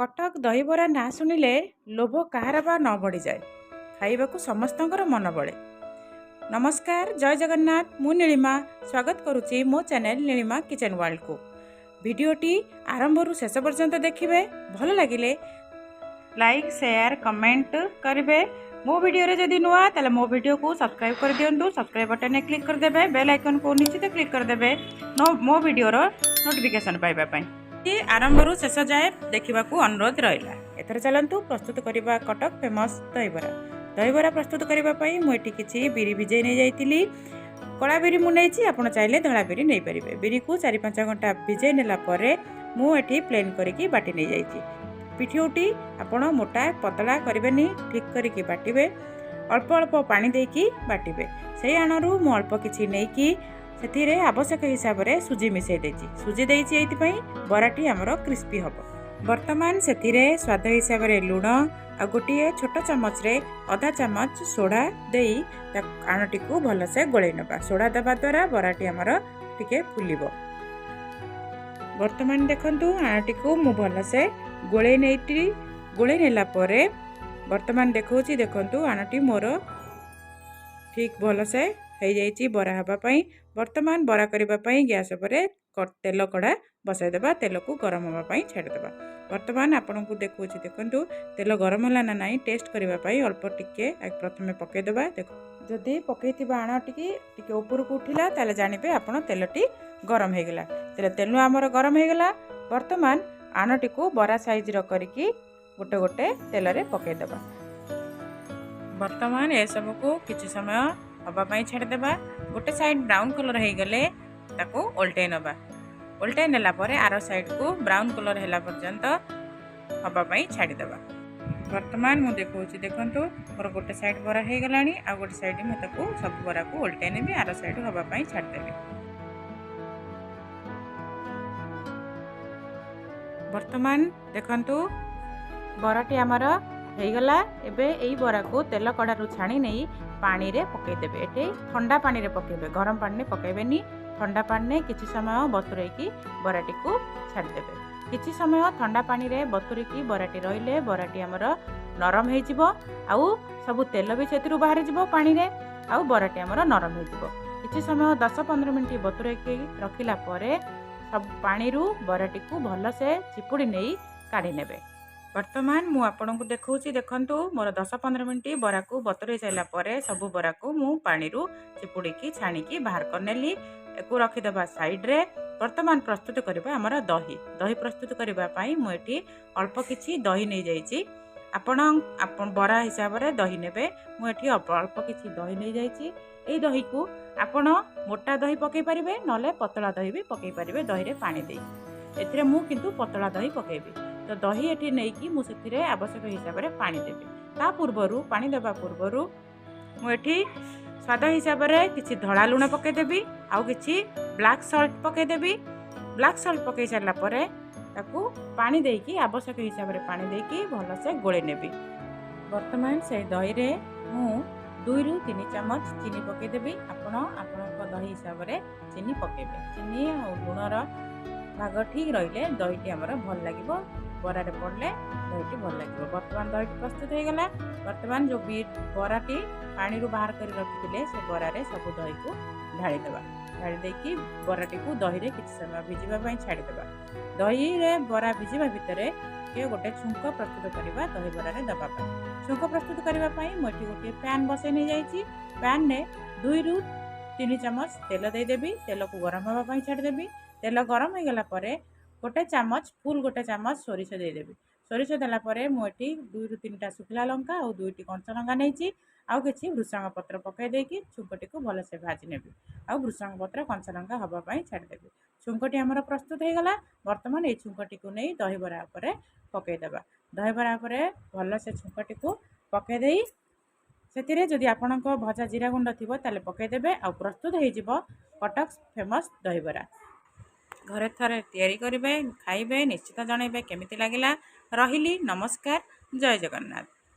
कटक दहीबरा ना शुणिले लोभ कहार बा न बढ़ी जाए खाइबाकू समस्तंकर मन बड़े। नमस्कार, जय जगन्नाथ। मु नीलिमा स्वागत करुच्ची मो चैनल नीलिमा किचन वर्ल्ड को। वीडियोटी आरंभ शेष पर्यंत देखिए। भल लगिले लाइक शेयर कमेंट करेंगे। मो वीडियो रे जदि नुआ ताले मो वीडियो को सब्सक्राइब कर दियंतु। सब्सक्राइब बटन ने क्लिक कर देबे। बेल आइकन को निश्चित क्लिक कर देबे मो वीडियो रो नोटिफिकेशन पाइबा पई। आरंभ शेष जाए देखा अनुरोध रहा। एथर चलतु प्रस्तुत करवा कटक फेमस दहीबरा। दहीबरा प्रस्तुत करने मुझे किसी बिरी भिजे नहीं जाइली। कला बिरी मुझे आप चाहिए धला बिरी नहीं पारे। बिरी को 4-5 घंटा भिजे नेला मुझे प्लेन करके बाटी नहीं जाइए। पिठौटी आपण मोटा पतला करें ठीक करके बाटे। अल्प अल्प पानी देकी बाटे। से आणु मु अल्प किसी नहीं से आवश्यक हिसाब से सुजी मिसई देछि। सुजी देछि एइतिपई बराटी हमरो क्रिस्पी हबो। वर्तमान से स्वाद हिसाब से लुण आ गोटे छोट चमच रे आधा चमच सोडा देई आणटी को भलसे गोळै नबा। सोडा दबा द्वारा बराटी हमरो टिके फुलिबो। वर्तमान देखंतु आणटी को मु भलसे गोळै नेइति। गोळै नेला परे वर्तमान देखौछि देखंतु आणटी मोर ठीक भलसे हो जाइए बरा हाँपाई। वर्तमान बरा करने गैस पर तेल कड़ा बसाई देबा। तेल को गरम होगापाई छाड़देबा। वर्तमान आपन को देखो देखु तेल गरम है ना नहीं टेस्ट करने अल्प टिके प्रथम पकईदेबा। देख जदि पकई आण टी ऊपर को उठिला ताले जानिबे आपन तेलटी गरम हो गला। तेल आमर गरम हो गला। वर्तमान आणटी को बरा साइज करके गोटे गोटे तेल रे पकईदेबा। वर्तमान ए सब को किछि समय हवापाई छाड़देबा। गोटे साइड ब्राउन कलर हो गले ताको ओल्टे नबा। ओल्टे नेला परे आर साइड को ब्राउन कलर हैला पर्यंत हवापाई छाड़देबा। वर्तमान मु देखौछि देखंतु मोर गोटे साइड बरा हो गलानी। आ गोटे साइड मु ताको सब बरा को ओल्टे नेबी आर साइड हवापाई छाड़देबी। वर्तमान देखंतु बराटी आमर होगला। एबे एई बरा को तेल कड़ारू छाणी नहीं पानी रे पकईदेवे। ये ठंडा पानी रे पकईबे, गरम पानी रे पकईबेनी। ठंडा पानी रे किछि समय बतुरैकी बराटी को छाड़देवे। किछि समय ठंडा पानी रे बतुरैकी बराटी रहिले बराटी हमर नरम हो जिवो। आउ सब तेल भी सेतिरु बाहर जिवो पानी रे। आउ बराटी हमर नरम हो जिवो। किछि समय 10-15 मिनिट बतुरैकी रखिला परे सब पानी रू बराटी को भल से चिपुड़ी नहीं काढ़ी नेबे। वर्तमान मु आपन को देखौछि देखंतु मोर 10-15 मिनिट बरा को बतुरई साइला परे सब बरा को मु पानी रू चिपुड़ी की छाणी की बाहर कर नेली। एको रखी देबा साइड रे। वर्तमान प्रस्तुत करबा हमर दही। दही प्रस्तुत करबा पई मु एठी अल्प किछि दही नै जाइछि। आपन बरा हिसाब रे दही नेबे। मु एठी अल्प किछि दही नै जाइछि। एई दही को आपन मोटा दही पकई परिबे नले पतला दही भी पकई परिबे दही रे पानी देई। एथिरे मु किंतु पतला दही पकेबी। तो दही एठी नहीं कि मु सेथिरे आवश्यक हिसाब रे पानी देबी। ता पूर्वरु पानी देबा पूर्वरु मु एठी स्वाद हिसाब रे किछि धळा लुण पके देबी। आउ किछि ब्लैक सॉल्ट पके देबी। ब्लैक सॉल्ट पके सारला परे ताकू पानी देकी आवश्यक हिसाब रे पानी देकी भल से गोळे नेबी। वर्तमान से दही रे मु 2-3 चम्मच चीनी पके देबी। आपण दही हिसाब रे चीनी पकेबे। चीनी आ लुणर भाग ठीक रहिले दहीटी हमर भल लागिबो। बरा रे पड़ले दहीटी भल लागिबो। वर्तमान दहीटी प्रस्तुत हो गला। वर्तमान जो बराटी पानी रू बाहर कर रखिथिले से बरा रे सब दही को ढाली देबा। ढाली देकी बराटी को दही रे किछि समय भिजिबा पई छाडी देबा। दही रे बरा भिजिबा भितरे के गोटे छुंक प्रस्तुत करबा दही बरा रे दबा पई। छुंक प्रस्तुत करबा पई मोठी गोटे पैन बसै नै जाईची। पैन ने 2-3 चम्मच तेल दे देबी। तेल को गरम होबा पई छाडी देबी। तेल गरम हो गला परे गोटे चामच सोरिष दे देबी। सोरिष देला परे मु एठी 2-3टा सुखला लंका और 2टी कंचा लंका नेची। आउ किछि भृषंग पत्र पकई देकी छुंकटी को भल से भाजी नेबी। आउ भृषंग पत्र कंचा लंका हबा पई छाडी देबी। छुंकटी हमर प्रस्तुत हो गला। वर्तमान ए छुंकटी को नै दही बरा ऊपर पकई देबा। दही बरा ऊपर भल से छुंकटी को पकई देई सेतिरे जदि आपनक भजा जीरा गुंड थिबो ताले पकई देबे। आ प्रस्तुत हो जिवो कटक फेमस दही बरा। घरे थरे तैयारी करेंगे खाइबे निश्चित जनइबे केमिति लागिला। रहिली नमस्कार, जय जगन्नाथ।